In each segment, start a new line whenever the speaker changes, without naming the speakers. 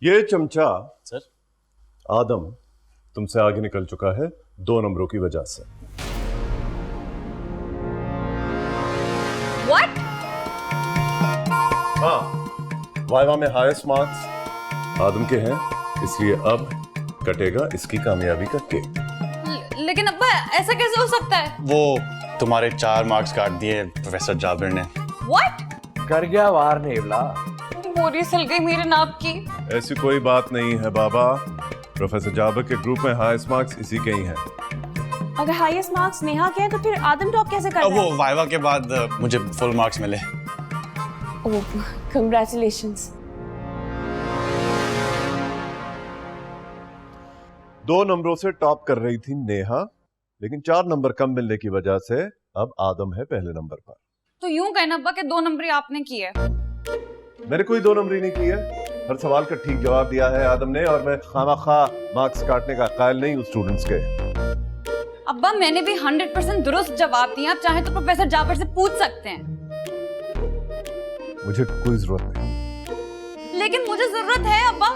ये चमचा
सर
आदम तुमसे आगे निकल चुका है 2 नंबरों की वजह से।
What?
हाँ, वाइवा में हाईएस्ट मार्क्स आदम के हैं, इसलिए अब कटेगा इसकी कामयाबी का केक।
लेकिन अब्बा ऐसा कैसे हो सकता है?
वो तुम्हारे 4 मार्क्स काट दिए प्रोफेसर जाबिर ने।
What?
कर गया वार नेवला।
बोरी सल गई मेरे नाप की।
ऐसी कोई बात नहीं है बाबा, प्रोफेसर जाबिर के ग्रुप में हाईएस्ट मार्क्स इसी के ही हैं।
अगर हाईएस्ट मार्क्स नेहा के हैं तो फिर आदम टॉप कैसे कर रहा है?
वो वाइवा के बाद मुझे फुल मार्क्स मिले।
ओह, कंग्रेचुलेशंस।
2 नंबरों से टॉप कर रही थी नेहा, लेकिन 4 नंबर कम मिलने की वजह से अब आदम है पहले नंबर पर।
तो यूं कहना अब्बा कि 2 नंबर आपने किए।
मैंने कोई 2 नंबरी नहीं की है, हर सवाल का ठीक जवाब दिया है आदम ने, और मैं खामखा मार्क्स काटने का कायल नहीं हूँ स्टूडेंट्स के।
अब्बा मैंने भी 100% दुरुस्त जवाब दिया, आप चाहे तो प्रोफेसर जाबिर से पूछ सकते हैं।
मुझे कोई जरूरत नहीं।
लेकिन मुझे जरूरत है अब्बा।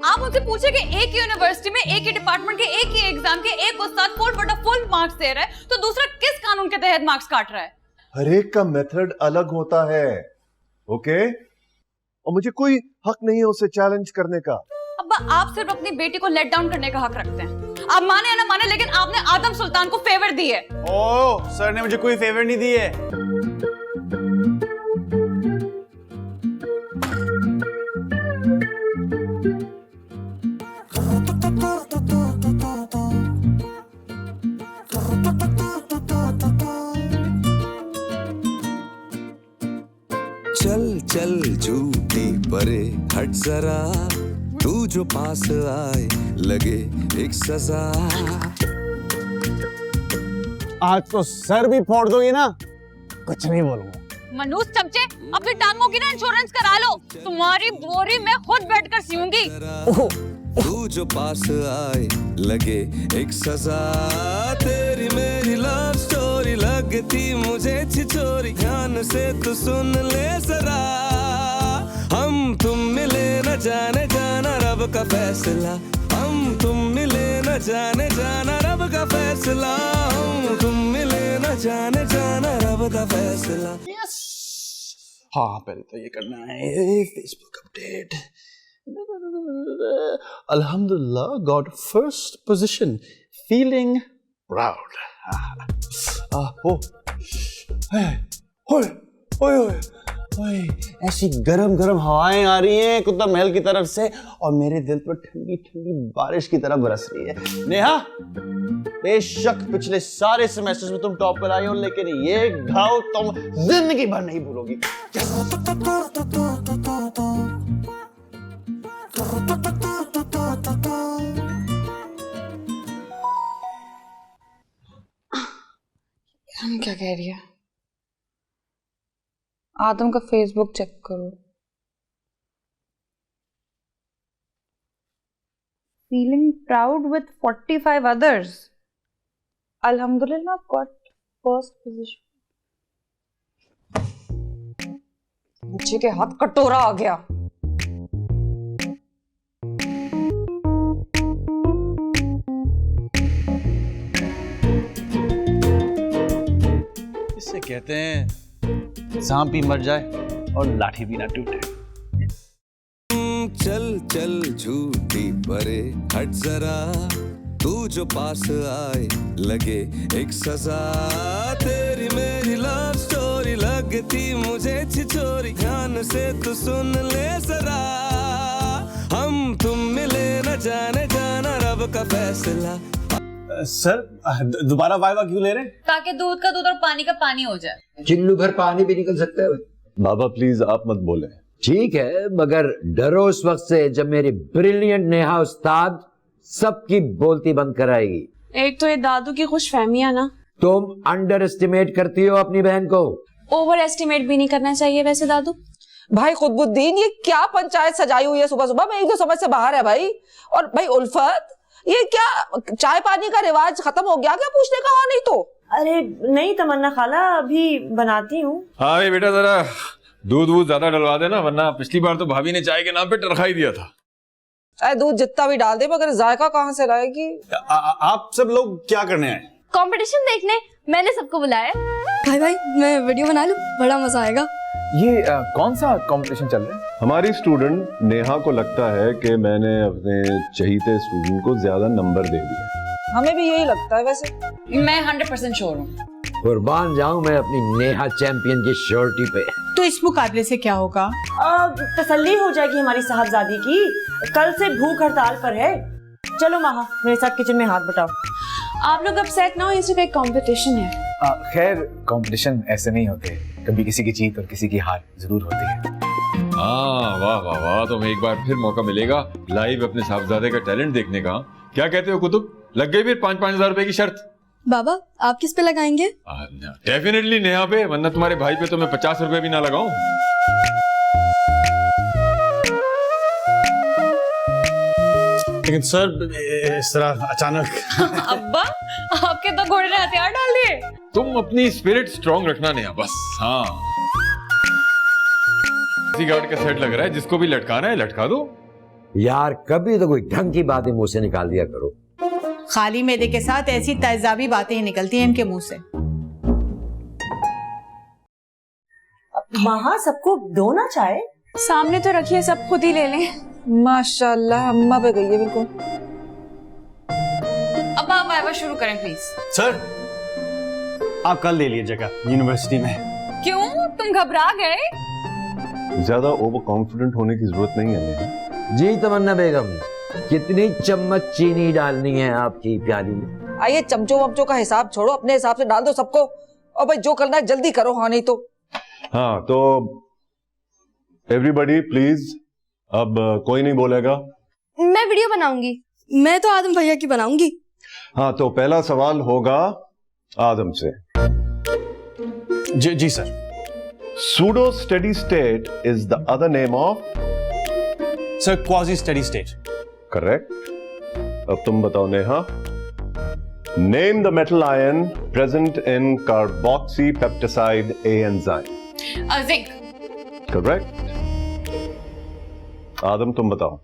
आप मुझसे पूछे कि एक ही यूनिवर्सिटी में एक ही डिपार्टमेंट के एक ही एग्जाम के एक उस्ताद फुल मार्क्स दे रहा है, तो दूसरा किस कानून के तहत मार्क्स काट रहा है?
हर एक का मेथड अलग होता है, ओके? और मुझे कोई हक नहीं है उसे चैलेंज करने का।
अब्बा आप सिर्फ अपनी बेटी को लेट डाउन करने का हक रखते हैं। आप माने या ना माने, लेकिन आपने आदम सुल्तान को फेवर दी है।
ओह, सर ने मुझे कोई फेवर नहीं दी है।
चल चल झूठी परे हट जरा, तू जो पास आए लगे एक सजा।
आज तो सर भी फोड़ दोगी ना, कुछ नहीं बोलूंगा।
मनूस चमचे, अपनी टांगों की ना इंश्योरेंस करा लो। तुम्हारी बोरी मैं खुद बैठकर सीऊंगी।
तू जो पास आए लगे एक सजा, तेरी मेरी लव स्टोरी लगती मुझे छिछोरी। ध्यान से तू सुन ले जरा, हम तुम मिले न जाने जाना रब का फैसला। हम तुम मिले न जाने जाना रब का फैसला। हम तुम मिले न जाने जाना रब का फैसला।
हाँ, पहले तो ये करना है फेसबुक अपडेट। अल्हम्दुलिल्लाह got first position, feeling proud. ओए, ऐसी गरम गरम हवाएं आ रही हैं कुतुब महल की तरफ से, और मेरे दिल पर ठंडी ठंडी बारिश की तरह बरस रही है। नेहा, बेशक पिछले सारे सेमेस्टर्स में तुम टॉप पर आई हो, लेकिन ये घाव तुम जिंदगी भर नहीं भूलोगी।
हम क्या कह रही है? आदम का फेसबुक चेक करो। Feeling proud with 45 others. अल्हम्दुलिल्लाह गॉट फर्स्ट पोजीशन। मुझे के हाथ कटोरा आ गया।
इसे कहते हैं सांप भी मर जाए और लाठी भी ना टूटे।
चल चल झूठी परे हट जरा, तू जो पास आए लगे एक सजा। तेरी मेरी लव स्टोरी लगती मुझे छिछोरी। ध्यान से तू सुन ले जरा, हम तुम मिले न जाने जाना रब का फैसला।
सर दोबारा वाइवा क्यों ले रहे हैं?
ताकि दूध का दूध और पानी का पानी हो जाए।
चिल्लू भर पानी भी निकल सकता है।
बाबा प्लीज आप मत बोले।
ठीक है, मगर डरो उस वक्त से जब मेरी ब्रिलियंट नेहा उस्ताद सबकी बोलती बंद कराएगी।
एक तो ये दादू की खुशफहमियां ना,
तुम अंडर एस्टिमेट करती हो अपनी बहन को।
ओवर एस्टिमेट भी नहीं करना चाहिए वैसे दादू।
भाई खुदबुद्दीन, ये क्या पंचायत सजाई हुई है सुबह सुबह? मैं एक तो समझ से बाहर है भाई। और भाई उल्फत, ये क्या चाय पानी का रिवाज खत्म हो गया क्या? पूछने का हाँ नहीं तो।
अरे नहीं तमन्ना खाला, अभी बनाती हूँ।
हाँ बेटा, जरा दूध वूध ज्यादा डलवा देना, वरना पिछली बार तो भाभी ने चाय के नाम पे टरखा ही दिया था।
चाहे दूध जितना भी डाल दे मगर जायका कहाँ से लाएगी।
आप सब लोग क्या करने आए?
कंपटीशन देखने मैंने सबको बुलाया। भाई भाई मैं वीडियो बना लूं, बड़ा मजा आएगा।
ये कौन सा कंपटीशन चल रहा है?
हमारी स्टूडेंट नेहा को लगता है कि मैंने अपने चहीते स्टूडेंट को ज्यादा नंबर दे दिए।
हमें भी यही लगता है वैसे।
मैं 100% श्योर हूँ।
कुर्बान जाऊं मैं अपनी नेहा चैंपियन की श्योरिटी पे।
तो इस मुकाबले से क्या होगा?
तसल्ली हो जाएगी हमारी साहबजादी की। कल से भूख हड़ताल पर है। चलो माहा, मेरे साथ किचन में हाथ बटाओ।
आप लोग अपसेट ना हो, ये सिर्फ एक कंपटीशन है।
खैर कंपटीशन ऐसे नहीं होते, कभी किसी की जीत और किसी की हार जरूर होती है।
हाँ, वाह वाह वाह, तुम्हें एक बार फिर मौका मिलेगा लाइव अपने साहबजादे का टैलेंट देखने का। क्या कहते हो कुतुब, लग गई फिर 5-5 हजार रुपए की शर्त?
बाबा आप किस पे लगाएंगे?
डेफिनेटली नेहा पे, वरना तुम्हारे भाई पे तो मैं 50 रुपए भी ना लगाऊं।
लेकिन सर इस तरह अचानक
अब्बा आपके तो घोड़े ने हथियार डाल दिए।
तुम अपनी स्पिरिट स्ट्रांग रखना नेहा, बस। हाँ, इसी गार्ड का सेट लग रहा है, जिसको भी लटकाना है लटका दो।
यार कभी तो कोई ढंग की बातें मुंह से निकाल दिया करो।
खाली मैदे के साथ ऐसी तेजाबी बातें ही निकलती हैं इनके मुंह से।
माहा सबको दो ना चाय।
सामने तो रखिए, सब खुद ही ले लें।
माशाल्लाह अम्मा पे गई है बिल्कुल।
अब आप वाइवा शुरू करें प्लीज।
सर आप कल ले लीजिएगा यूनिवर्सिटी में।
क्यों, तुम घबरा गए?
ज्यादा ओवर कॉन्फिडेंट होने की जरूरत नहीं है नेहा।
जी तमन्ना बेगम, कितनी चम्मच चीनी डालनी है आपकी प्याली में?
आइए चमचों वमचों का हिसाब छोड़ो, अपने हिसाब से डाल दो सबको। और भाई जो करना है जल्दी करो, हाँ नहीं तो।
हाँ तो एवरीबॉडी प्लीज, अब कोई नहीं बोलेगा।
मैं वीडियो बनाऊंगी। मैं तो आदम भैया की बनाऊंगी।
हाँ तो पहला सवाल होगा आदम से।
जी sir.
Pseudo steady state is the other name of?
Sir, quasi steady state.
Correct. अब तुम बताओ Neha. Name the metal ion present in carboxypeptide A enzyme.
Zinc.
Correct. आदम तुम बताओ।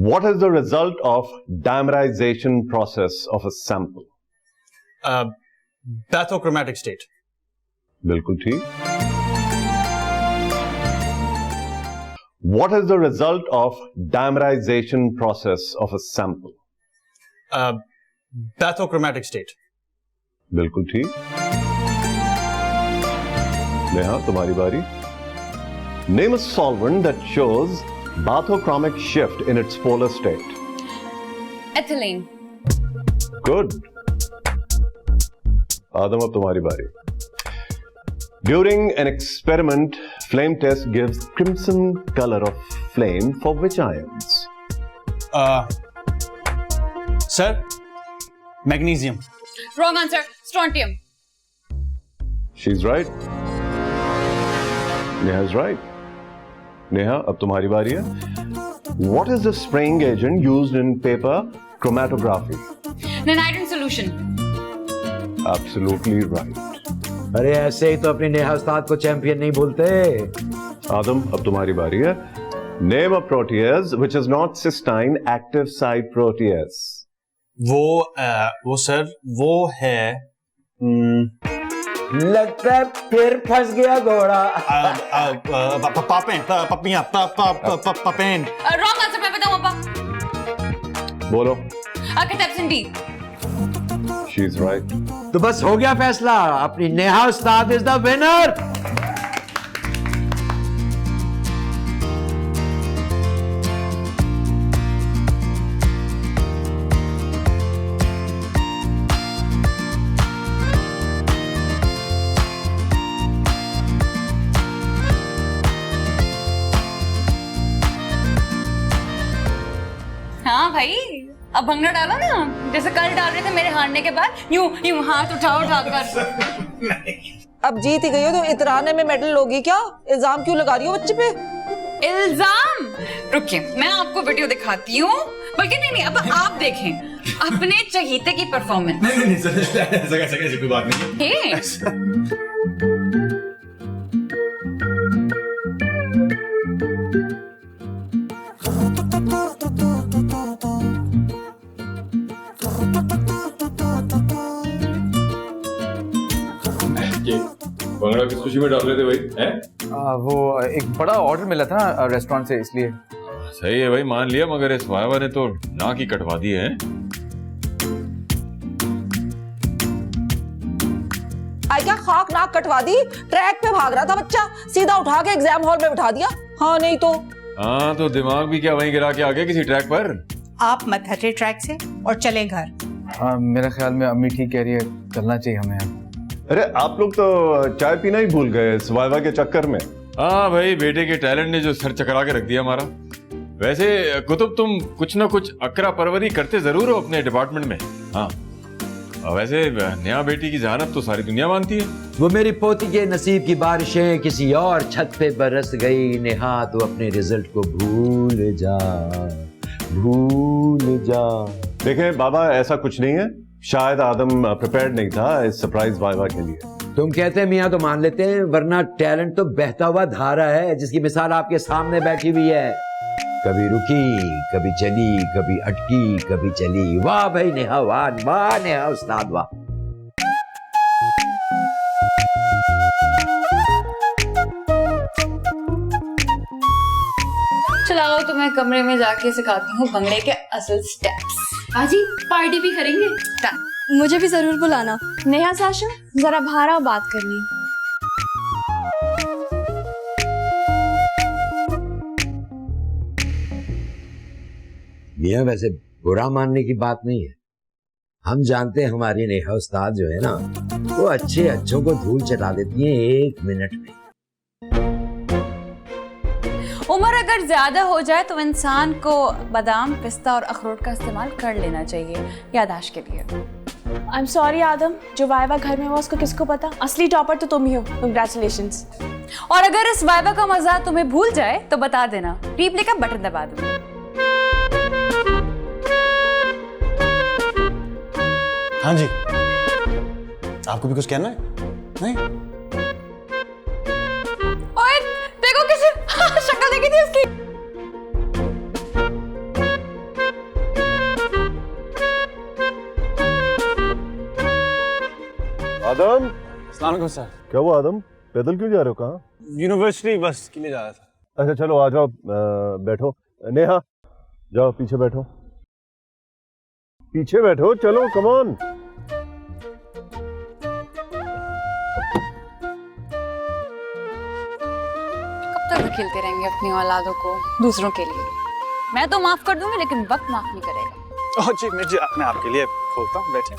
What is the result of dimerization process of a sample?
Bathochromatic state.
बिल्कुल ठीक। What is the result of dimerization process of a sample?
Bathochromatic state.
बिल्कुल ठीक। नेहा तुम्हारी बारी। Name a solvent that shows bathochromic shift in its polar state.
Ethylene.
Good. आदम अब तुम्हारी बारी। During an experiment, flame test gives crimson color of flame for which ions?
Sir, magnesium.
Wrong answer. Strontium.
She's right. Neha's right. Neha, अब तुम्हारी बारी है। What is the spraying agent used in paper chromatography?
Nitrin solution.
Absolutely right.
अरे ऐसे ही तो अपनी नेहा उस्ताद को champion नहीं बोलते।
आदम अब तुम्हारी बारी है। Name a protease which is not cysteine active site protease.
वो सर वो है
लगता है फिर फंस गया घोड़ा।
पपियां पपेन।
Wrong answer, मैं बताऊं अब्बा।
बोलो।
Captain D.
She's right.
तो बस हो गया फैसला, अपनी नेहा उस्ताद इज द विनर।
हाँ भाई, अब भंगड़ा डालो ना, जैसे कल डाल रहे थे मेरे हारने के बाद, यूं यूं हाथ उठाकर।
अब जीत ही गई हो तो इतराने में मेडल लोगी क्या? इल्जाम क्यों लगा रही हो बच्चे पे?
इल्जाम? रुकिए, मैं आपको वीडियो दिखाती हूँ। बल्कि नहीं, अब आप देखें अपने चहीते की परफॉर्मेंस।
नहीं सर, ऐसा कोई बात नहीं है।
तो
किस खुशी में डाल रहे थे भाई हैं?
वो एक बड़ा ऑर्डर मिला था ना रेस्टोरेंट से, इसलिए।
सही है भाई, मान लिया, मगर इस वाइवा ने तो नाक ही कटवा दी है।
आई क्या खाक नाक कटवा दी? ट्रैक पे भाग रहा था बच्चा, सीधा उठा के एग्जाम हॉल में बिठा दिया। हाँ नहीं तो।
हाँ तो दिमाग भी क्या वहीं गिरा के आ गया किसी ट्रैक पर?
आप मत हटे ट्रैक से और चलें घर।
मेरा ख्याल में अम्मी ठीक कह रही है, चलना चाहिए हमें।
अरे आप लोग तो चाय पीना ही भूल गए इस वाइवा के चक्कर में।
हाँ भाई, बेटे के टैलेंट ने जो सर चकरा के रख दिया हमारा। वैसे कुतुब, तुम कुछ ना कुछ अकरा परवरी करते जरूर हो अपने डिपार्टमेंट में। हाँ, और वैसे नया बेटी की जहानत तो सारी दुनिया मानती है।
वो मेरी पोती के नसीब की बारिशें किसी और छत पे बरस गई। नेहा तू अपने रिजल्ट को भूल जा, भूल जा।
देखें बाबा, ऐसा कुछ नहीं है, शायद आदम प्रिपेयर्ड नहीं था इस सरप्राइज वाइवा के लिए।
तुम कहते हैं मियाँ तो मान लेते हैं, वरना टैलेंट तो बहता हुआ धारा है जिसकी मिसाल आपके सामने बैठी हुई है। कभी रुकी, कभी चली, कभी अटकी, कभी चली। वाह भाई नेहा, वाह वाह नेहा उस्ताद वाह।
चलाओ, तुम्हें कमरे में जाके सिखाती हूँ भंगड़े के असल स्टेप्स।
आजी पार्टी भी करेंगे? मुझे भी जरूर बुलाना। नेहा साशा, जरा बाहर आओ, बात करनी।
मियाँ वैसे बुरा मानने की बात नहीं है। हम जानते हैं हमारी नेहा उस्ताद जो है ना, वो अच्छे अच्छों को धूल चटा देती है 1 मिनट में।
उम्र अगर ज्यादा हो जाए तो इंसान को बादाम, पिस्ता और अखरोट का इस्तेमाल कर लेना चाहिए याददाश्त के लिए।
आई एम सॉरी आदम, जो वाइवा घर में हुआ उसको किसको पता? असली टॉपर तो तुम ही हो। कंग्रेचुलेशंस।
और अगर इस वाइवा का मजा तुम्हें भूल जाए तो बता देना, रिप्ले का बटन दबा दो।
हाँ जी, आपको भी कुछ कहना है? नहीं?
ओए देखो किसी शक्ल देखी थी उसकी।
आदम,
अस्सलाम वालेकुम सर।
क्या हुआ आदम, पैदल क्यों जा रहे हो? कहाँ?
यूनिवर्सिटी बस के लिए जा रहा था।
अच्छा चलो आ जाओ, बैठो। नेहा जाओ पीछे बैठो, पीछे बैठो, चलो कम ऑन।
कब तक खेलते रहेंगे अपनी औलादों को दूसरों के लिए? मैं तो माफ कर दूंगी, लेकिन वक्त माफ नहीं करेगा।
जी मैं आपके लिए खोलता हूँ, बैठे।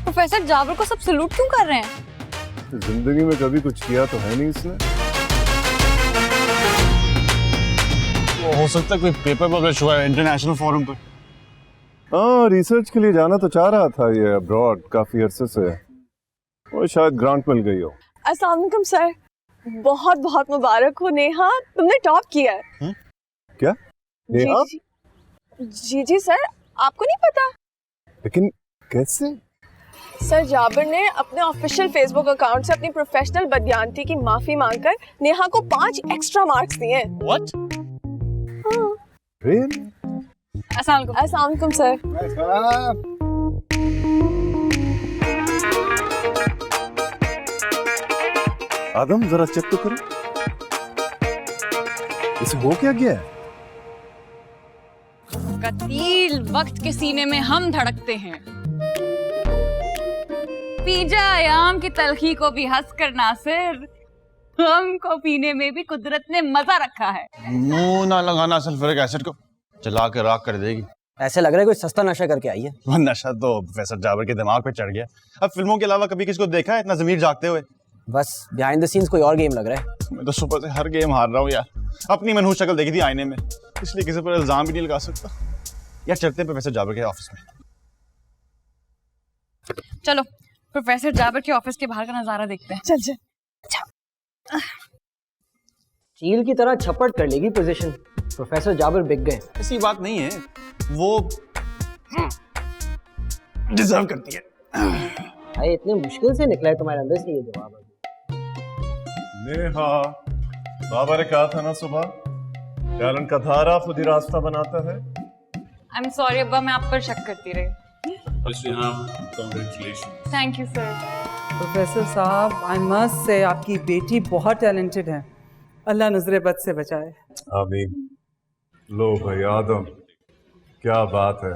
प्रोफेसर जाबर को सब सलूट क्यों कर रहे हैं?
जिंदगी में कभी कुछ किया तो है नहीं इसने।
हो सकता है कोई पेपर पब्लिश हुआ है इंटरनेशनल फोरम पर।
हाँ, रिसर्च के लिए जाना तो चाह रहा था ये अब्रॉड काफी अरसे से, और शायद ग्रांट मिल गई हो।
अस्सलाम वालेकुम सर, बहुत बहुत मुबारक हो नेहा, तुमने टॉप किया है।
क्या नेहा?
जी सर, आपको नहीं पता?
लेकिन कैसे?
सर जाबिर ने अपने ऑफिशियल फेसबुक अकाउंट से अपनी प्रोफेशनल बदयांती की माफी मांगकर नेहा को 5 एक्स्ट्रा मार्क्स दिए हैं।
व्हाट?
Really?
अस्सलाम वालेकुम सर।
आदम जरा चेक तो करो, इसे हो क्या गया है?
कतील वक्त के सीने में हम धड़कते हैं। पीजा आयाम की तलखी को भी हंस कर नासिर, हम को पीने में भी कुदरत ने मजा रखा है।
मुंह ना लगाना सल्फ्यूरिक एसिड को, चला के राख कर देगी।
ऐसे लग रहा है कोई सस्ता नशा करके आई है।
वो नशा तो प्रोफेसर जाबर के दिमाग पे चढ़ गया। अब फिल्मों के अलावा कभी किसको देखा है इतना ज़मीर जागते हुए?
बस बिहाइंड द सीन्स कोई और गेम लग रहा है।
मैं तो सुबह से हर गेम हार रहा हूँ यार। अपनी मनहूस शक्ल देखी थी आईने में, इसलिए किसी पर इल्जाम भी नहीं लगा सकता। यार चलते हैं प्रोफेसर जाबर के ऑफिस में।
चलो प्रोफेसर जाबर के ऑफिस के बाहर का नजारा देखते हैं।
चल।
चील की तरह छपट कर लेगी पोजीशन। प्रोफेसर जाबर बिक गए।
ऐसी बात नहीं है, वो डिजर्व करती है।
भाई इतने मुश्किल से निकला है तुम्हारे अंदर से ये जवाब।
नेहा, बाबा ने कहा था ना सुबह, टैलेंट का धारा खुद ही रास्ता बनाता है।
आई एम सॉरी अब्बा, मैं आप पर शक करती रही। Thank you sir.
प्रोफेसर साहब, आई मस्ट से आपकी बेटी बहुत टैलेंटेड है। अल्लाह नजरे बद से बचाए।
आमीन। लो भाई आदम, क्या बात है,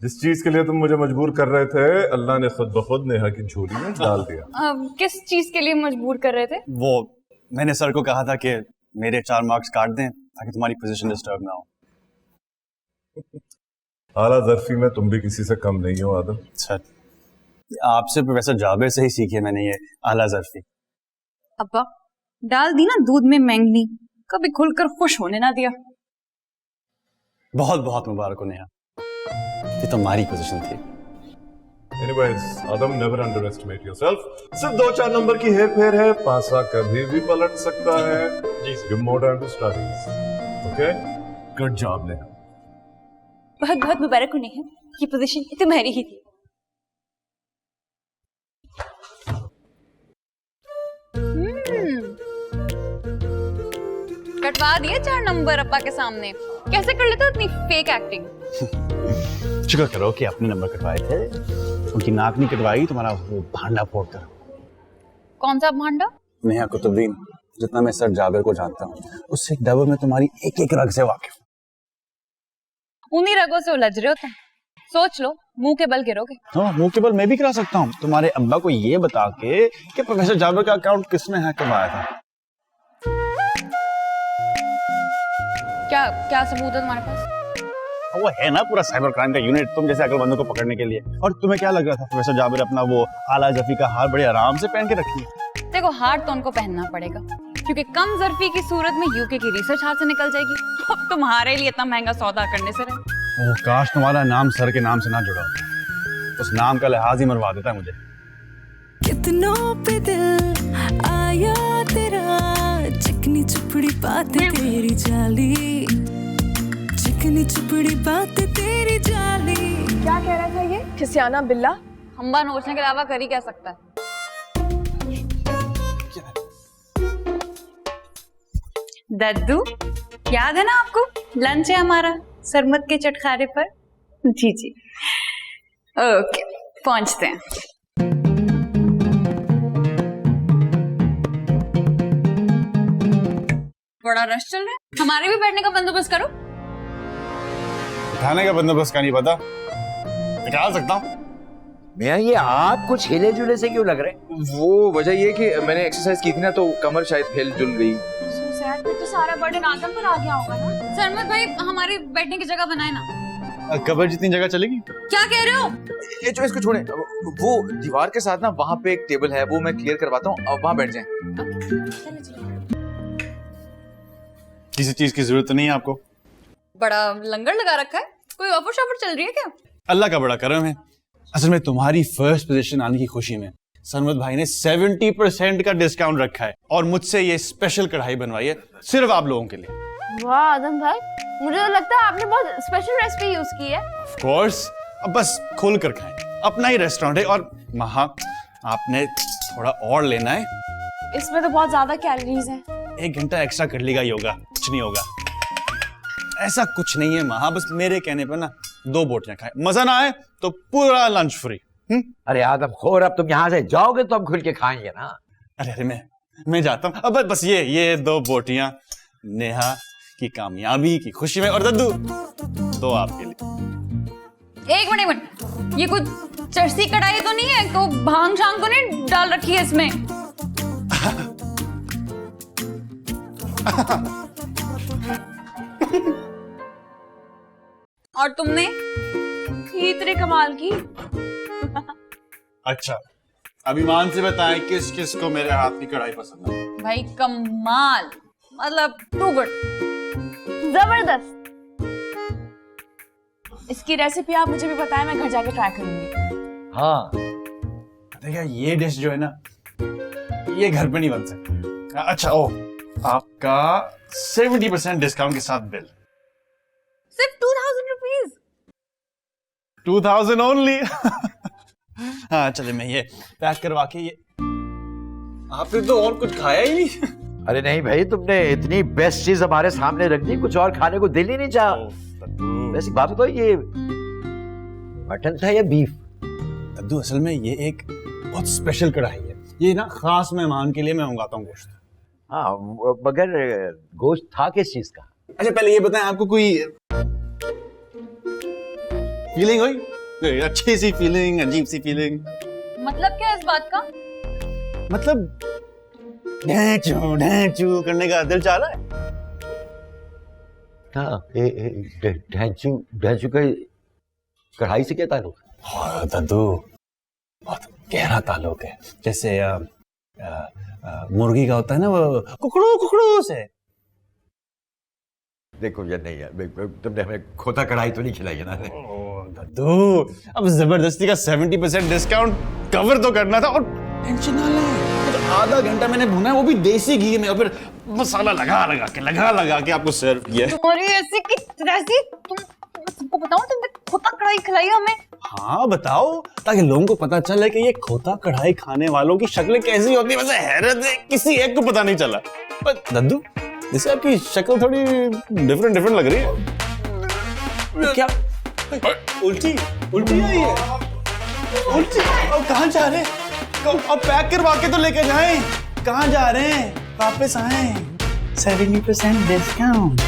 जिस चीज के लिए तुम मुझे मजबूर कर रहे थे, अल्लाह ने खुद ब खुद नेहा की झोली में डाल दिया।
किस चीज के लिए मजबूर कर रहे थे?
वो मैंने सर को कहा था कि मेरे 4 मार्क्स काट दें ताकि तुम्हारी पोजीशन डिस्टर्ब ना हो।
आला ज़र्फी में तुम भी किसी से कम नहीं हो आदम।
सर, आपसे प्रोफेसर जाबिर से ही सीखी है मैंने ये आला ज़र्फी।
अब्बा, डाल दी ना दूध में मैंगनी, कभी खुलकर खुश होने ना दिया।
बहुत बहुत मुबारक हो नेहा, ये तुम्हारी पोजीशन थी।
Anyways, आदम, never underestimate yourself. सिर्फ 2-4 नंबर की हेर फेर है, पासा कभी भी पलट सकता है। Give more time to studies. Okay? Good job, Neha.
बहुत बहुत मुबारक हो नेहा, ये पोजीशन तुम्हारी ही थी। कटवा दिए 4 नंबर अब्बा के सामने। कैसे कर लेते हो इतनी फेक एक्टिंग?
शुक्र करो कि अपने नंबर कटवाए थे, उनकी नाक नहीं कटवाई तुम्हारा वो भांडा फोड़ कर।
कौन सा भांडा?
नेहा कुतुबुद्दीन, जितना मैं सर जाबिर को जानता हूँ, उससे डबल में तुम्हारी एक एक रग से वाकिफ।
उन्हीं रगों से उलझ रहे होते हैं। सोच लो, मुंह के बल गिरोगे।
हाँ, मुंह के बल मैं भी करा सकता हूँ, तुम्हारे अब्बा को ये बता के कि प्रोफेसर जाबिर का अकाउंट किसने हैक करवाया था।
क्या सबूत है तुम्हारे पास?
वो है ना पूरा साइबर क्राइम का यूनिट, तुम जैसे अकलमंदों को पकड़ने के लिए। और तुम्हें क्या लग रहा था प्रोफेसर जाबिर अपना वो आला ज़र्फी का हार बड़े आराम से पहन के रखी है?
देखो, हार तो उनको पहनना पड़ेगा क्योंकि कम ज़र्फी की सूरत में यूके की रिसर्च हाथ से निकल जाएगी। अब तुम्हारे लिए इतना महंगा सौदा करने से रहे।
ओह काश तुम्हारा नाम सर के नाम से ना जुड़ा, उस नाम का लिहाज ही मरवा देता है मुझे।
कितनों पे दिल आया तेरा, चिकनी चुपड़ी बातें तेरी जाली, चिकनी चुपड़ी बातें तेरी जाली।
क्या कह रहा था ये खिसियाना बिल्ला?
हम्बा नोचने के अलावा कर ही क्या सकता है? दद्दू, याद है ना आपको, लंच है हमारा सरमत के चटखारे पर। जी जी, ओके, पहुंचते हैं। बड़ा रश चल रहा है, हमारे भी बैठने का बंदोबस्त करो।
खाने का बंदोबस्त का नहीं पता, निकाल सकता हूँ।
मैं ये आप कुछ हिले जुले से क्यों लग रहे?
वो वजह ये कि मैंने एक्सरसाइज की थी ना, तो कमर शायद हिल जुल गई।
फिर तो सारा बर्डन आदम पर आ गया होगा ना। सरमत भाई, हमारी बैठने की जगह बनाए ना।
कबर जितनी जगह चलेगी।
क्या कह रहे हो?
ये जो इसको छोड़े, वो दीवार के साथ ना वहाँ पे एक टेबल है, वो मैं क्लियर करवाता हूँ, अब वहाँ बैठ जाएं।
किसी चीज की जरूरत नहीं है आपको।
बड़ा लंगर लगा रखा है, कोई ऑफर शॉफर चल रही है क्या?
अल्लाह का बड़ा करम है। असल में तुम्हारी फर्स्ट पोजीशन आने की खुशी में सरमत भाई ने 70% का डिस्काउंट रखा है और मुझसे ये स्पेशल कढ़ाई बनवाई है सिर्फ आप लोगों के लिए।
वाह आदम भाई, मुझे तो लगता है आपने बहुत स्पेशल रेसिपी यूज की है।
ऑफ कोर्स, अब बस खोल कर खाएं, अपना ही रेस्टोरेंट है। और महा, आपने थोड़ा और लेना है।
इसमें तो बहुत ज्यादा कैलोरीज हैं।
1 घंटा एक्स्ट्रा कर लेगा योगा, कुछ नहीं होगा। ऐसा कुछ नहीं है महा, बस मेरे कहने पर ना 2 बोटियां खाएं, मजा ना आए तो पूरा लंच फ्री।
अरे आदम खोर, अब तुम यहाँ से जाओगे तो हम खुल के खाएंगे ना।
अरे मैं जाता हूँ। अब बस ये 2 बोटियां नेहा की कामयाबी की खुशी में, और दद्दू 2 आपके लिए।
एक मिनट, ये कुछ चरसी कढ़ाई तो नहीं है? तो भांग शांग तो नहीं डाल रखी है इसमें? और तुमने इतने कमाल की।
अच्छा, अभिमान से बताएं किस किस को मेरे हाथ की कढ़ाई पसंद है?
भाई कमाल, मतलब टू गुड,
जबरदस्त। इसकी रेसिपी आप मुझे भी बताएं, मैं घर जाके ट्राई करूंगी।
हाँ,
देखिए ये डिश जो है ना, ये घर पे नहीं बन सकती। अच्छा, ओ आपका 70% डिस्काउंट के साथ बिल
सिर्फ 2000 रुपीज।
2000 ओनली। हाँ चले, मैं ये पैक करवा के ये, आपने तो और कुछ खाया ही नहीं।
अरे नहीं भाई, तुमने इतनी बेस्ट चीज हमारे सामने रख दी, कुछ और खाने को दिल ही नहीं चाहा। वैसे बात तो ये मटन था या बीफ?
दद्दू असल में ये एक बहुत स्पेशल कढ़ाई है, ये ना खास मेहमान के लिए मैं मंगाता हूँ गोश्त।
हाँ, मगर गोश्त था किस चीज का?
अच्छा पहले ये बताएं, आपको कोई फीलिंग हुई? कोई अच्छी सी फीलिंग, अजीब सी फीलिंग?
मतलब क्या है इस बात का?
मतलब ढैंचू करने का दिल चाह रहा है?
हाँ, ढैंचू का कढ़ाई से क्या ताल्लुक?
हाँ दद्दू, बहुत गहरा ताल्लुक है। जैसे मुर्गी का होता है ना वो कुकड़ू कुकड़ू से।
देखो यार, नहीं यार, तुमने हमें खोता कढ़ाई तो नहीं खिलाई है ना?
दद्दू, अब जबरदस्ती का 70% डिस्काउंट कवर तो करना था। और टेंशन ना ले, तो आधा घंटा मैंने भुना है, वो भी देसी घी में, और फिर मसाला लगा के आपको सर्व किया।
तुम्हारी ऐसी की तैसी, तुमको बताऊं, तुमने खोता कढ़ाई खिलाई हमें।
हाँ बताओ, ताकि लोगों को पता चले कि ये खोता कढ़ाई खाने वालों की शक्लें कैसी होती है। वैसे हैरत है, किसी एक को पता नहीं चला। पर दद्दू, जैसे आपकी शक्ल थोड़ी डिफरेंट लग रही है। क्या उल्टी आई है? उल्टी? अब कहाँ जा रहे हैं? अब पैक करवा के तो लेकर जाएं। कहाँ जा रहे हैं? वापस आए। 70% डिस्काउंट।